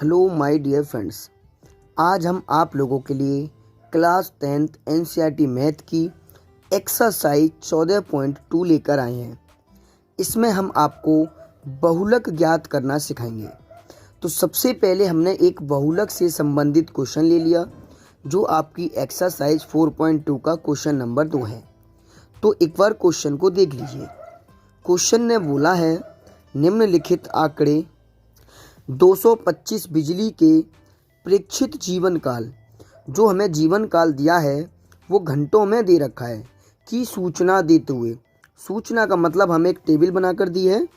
Hello my dear friends, आज हम आप लोगों के लिए क्लास 10th एनसीईआरटी मैथ की एक्सरसाइज 14.2 लेकर आए हैं। इसमें हम आपको बहुलक ज्ञात करना सिखाएंगे। तो सबसे पहले हमने एक बहुलक से संबंधित क्वेश्चन ले लिया जो आपकी एक्सरसाइज 4.2 का क्वेश्चन नंबर 2 है। तो एक बार क्वेश्चन को देख लीजिए। क्वेश्चन ने बोला है निम्नलिखित आंकड़े 225 बिजली के प्रेक्षित जीवन काल, जो हमें जीवन काल दिया है वो घंटों में दे रखा है कि सूचना देते हुए, सूचना का मतलब हमें एक टेबल बनाकर दी है,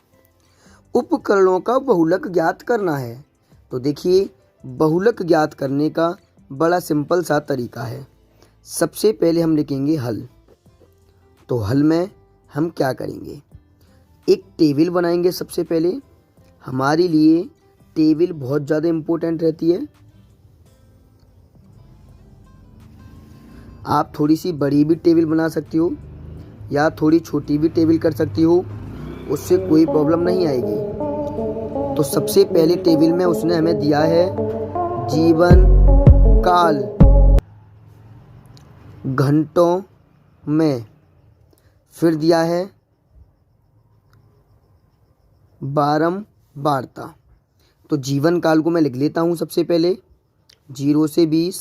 उपकरणों का बहुलक ज्ञात करना है। तो देखिए बहुलक ज्ञात करने का बड़ा सिंपल सा तरीका है। सबसे पहले हम लिखेंगे हल। तो हल में हम क्या करेंगे, एक टेबल बनाएंगे। सबसे पहले हमारे लिए टेबल बहुत ज़्यादा इम्पोर्टेंट रहती है। आप थोड़ी सी बड़ी भी टेबल बना सकती हो या थोड़ी छोटी भी टेबल कर सकती हो, उससे कोई प्रॉब्लम नहीं आएगी। तो सबसे पहले टेबल में उसने हमें दिया है जीवन काल घंटों में, फिर दिया है बारंबारता। तो जीवन काल को मैं लिख लेता हूँ। सबसे पहले 0 से 20,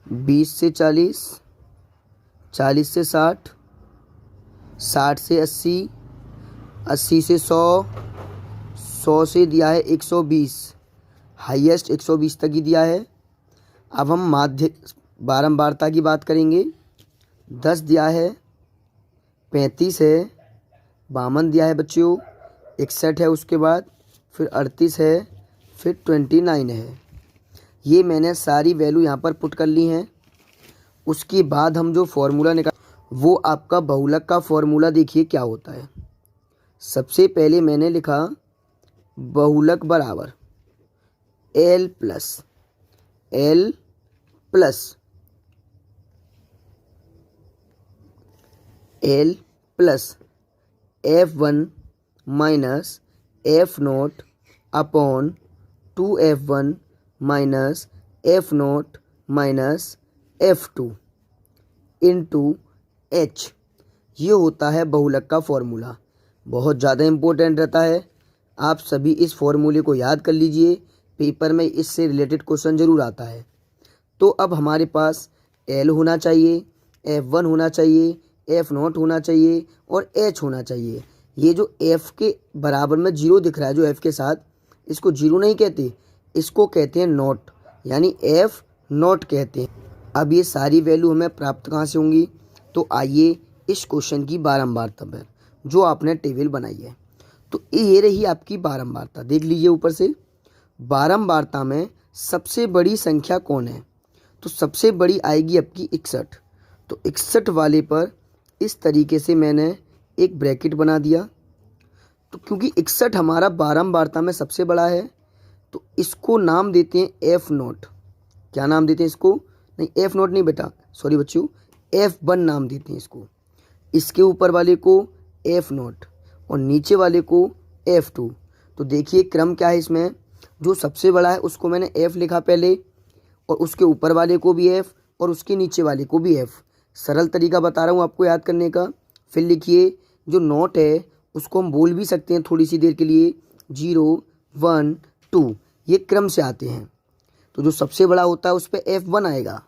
20 से 40, 40 से 60, 60 से 80, 80 से 100, 100 से दिया है 120, हाईएस्ट 120 तक ही दिया है। अब हम माध्य बारंबारता की बात करेंगे। 10 दिया है, 35 है, 52 दिया है बच्चों, 61 है, उसके बाद फिर 38 है, फिर 29 है। ये मैंने सारी वैल्यू यहाँ पर पुट कर ली हैं। उसके बाद हम जो फॉर्मूला निकाल वो आपका बहुलक का फॉर्मूला देखिए क्या होता है। सबसे पहले मैंने लिखा बहुलक बराबर L plus F1 minus F0 upon 2F1 minus F0 minus F2 into H। ये होता है बहुलक का फॉर्मूला। बहुत ज़्यादा इम्पोर्टेंट रहता है। आप सभी इस फॉर्मूले को याद कर लीजिए, पेपर में इससे रिलेटेड क्वेश्चन ज़रूर आता है। तो अब हमारे पास L होना चाहिए, F1 होना चाहिए, F0 होना चाहिए और H होना चाहिए। ये जो F के बराबर में 0 दिख रहा है, जो F के साथ, इसको 0 नहीं कहते, इसको कहते हैं नॉट, यानी F0 कहते हैं। अब ये सारी वैल्यू हमें प्राप्त कहाँ से होंगी, तो आइए इस क्वेश्चन की बारंबारता पर जो आपने टेबल बनाई है। तो ये रही आपकी बारंबारता, देख लीजिए ऊपर से। बारंबारता में सबसे बड़ी संख्या कौन है, तो सबसे बड़ी आएगी आपकी 61। तो 61 वाले पर इस तरीके से मैंने एक ब्रैकेट बना दिया। तो क्योंकि 61 हमारा बारंबारता में सबसे बड़ा है, तो इसको नाम देते हैं F0। क्या नाम देते हैं इसको, नहीं F0 नहीं बेटा, सॉरी बच्चों, F1 नाम देते हैं इसको। इसके ऊपर वाले को F0 और नीचे वाले को F2। तो देखिए क्रम क्या है इसमें, जो सबसे बड़ा है उसको मैंने F लिखा पहले, और उसके ऊपर वाले को भी F और उसके नीचे वाले को भी F। सरल तरीका बता रहा हूँ आपको याद करने का। फिर लिखिए जो नोट है उसको हम बोल भी सकते हैं थोड़ी सी देर के लिए, 0 1 2, ये क्रम से आते हैं। तो जो सबसे बड़ा होता है उस पर F1 आएगा।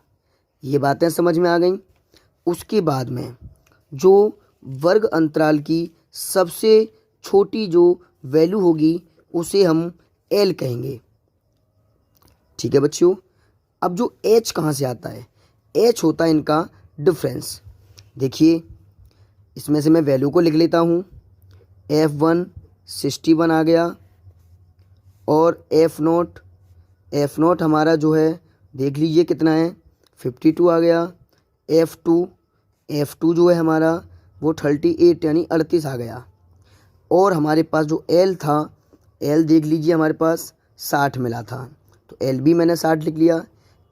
ये बातें समझ में आ गई। उसके बाद में जो वर्ग अंतराल की सबसे छोटी जो वैल्यू होगी उसे हम L कहेंगे। ठीक है बच्चों। अब जो H कहाँ से आता है, H होता है इनका डिफरेंस। देखिए इसमें से मैं वैल्यू को लिख लेता हूँ। F1 61 आ गया, और F0 हमारा जो है देख लीजिए कितना है, 52 आ गया। F2 जो है हमारा वो 38 यानी 38 आ गया। और हमारे पास जो L था, L देख लीजिए हमारे पास 60 मिला था, तो L भी मैंने 60 लिख लिया।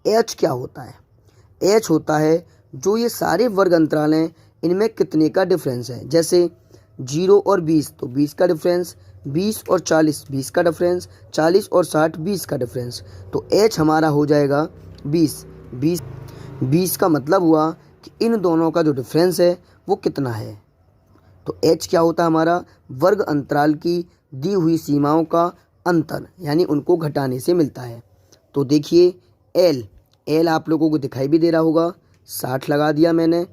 H क्या होता है, H होता है जो ये सारे वर्ग अंतराल हैं इनमें कितने का डिफरेंस है। जैसे 0 और 20, तो 20 का डिफरेंस, 20 और 40 20 का डिफरेंस, 40 और 60 20 का डिफरेंस। तो h हमारा हो जाएगा 20। 20 का मतलब हुआ कि इन दोनों का जो डिफरेंस है वो कितना है। तो h क्या होता है हमारा, वर्ग अंतराल की दी हुई सीमाओं का अंतर, यानी उनको घटाने से मिलता है। तो देखिए l आप लोगों को दिखाई भी दे रहा होगा, 60 लगा दिया मैंने,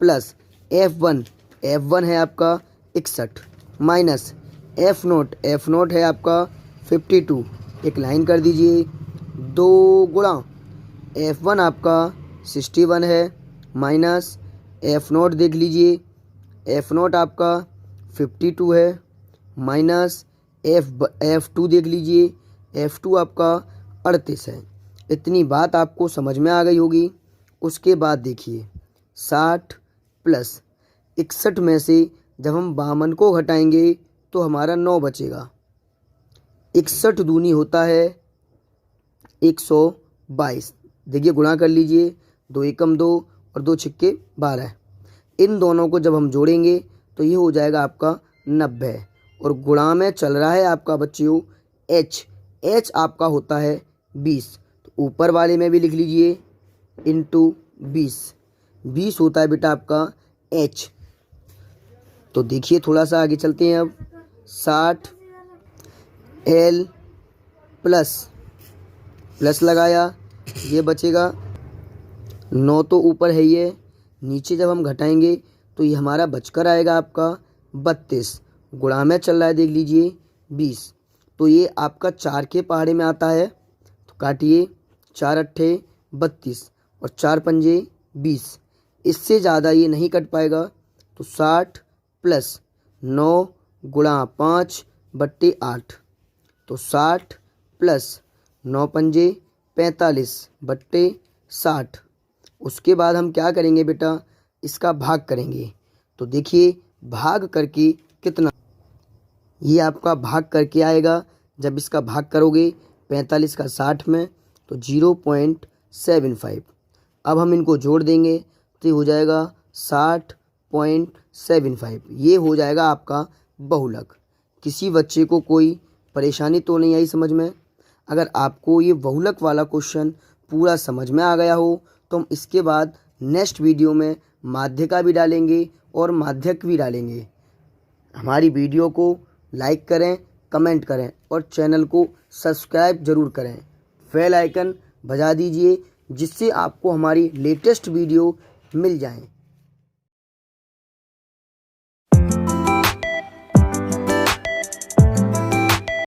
प्लस f1 है आपका 61, माइनस f0 है आपका 52, एक लाइन कर दीजिए, 2 गुणा f1 आपका 61 है, माइनस f0 देख लीजिए, f0 आपका 52 है, माइनस f2 देख लीजिए, f2 आपका 38 है। इतनी बात आपको समझ में आ गई होगी। उसके बाद देखिए 60 प्लस 61 में से जब हम 52 को घटाएंगे तो हमारा 9 बचेगा। 61 दूनी होता है 122। देखिए गुणा कर लीजिए, 2 एकम 2 और 2 छिक्के 12। इन दोनों को जब हम जोड़ेंगे तो ये हो जाएगा आपका 90। और गुणा में चल रहा है आपका बच्चों h आपका होता है 20। तो ऊपर वाले में भी लिख लीजिए इंटू 20 होता है बेटा आपका h। तो देखिए थोड़ा सा आगे चलते हैं। अब 60 l प्लस लगाया, ये बचेगा 9 तो ऊपर है, ये नीचे जब हम घटाएंगे तो ये हमारा बचकर आएगा आपका 32। गुणा में चल रहा है देख लीजिए 20। तो ये आपका 4 के पहाड़े में आता है। तो काटिए, 4 अट्ठे 32 और 4 पंजे 20। इससे ज़्यादा ये नहीं कट पाएगा। तो 60 प्लस 9 गुणा 5 बट्टे 8। तो 60 प्लस 9 पंजे 45 बट्टे 60। उसके बाद हम क्या करेंगे बेटा, इसका भाग करेंगे। तो देखिए भाग करके कितना, ये आपका भाग करके आएगा। जब इसका भाग करोगे 45 का 60 में तो 0.75। अब हम इनको जोड़ देंगे तो ये हो जाएगा 60.75। ये हो जाएगा आपका बहुलक। किसी बच्चे को कोई परेशानी तो नहीं आई समझ में? अगर आपको ये बहुलक वाला क्वेश्चन पूरा समझ में आ गया हो तो हम इसके बाद नेक्स्ट वीडियो में माध्यिका भी डालेंगे और माध्यक भी डालेंगे। हमारी वीडियो को लाइक करें, कमेंट करें और चैनल को सब्सक्राइब ज़रूर करें। बेल आइकन बजा दीजिए जिससे आपको हमारी लेटेस्ट वीडियो मिल जाएं।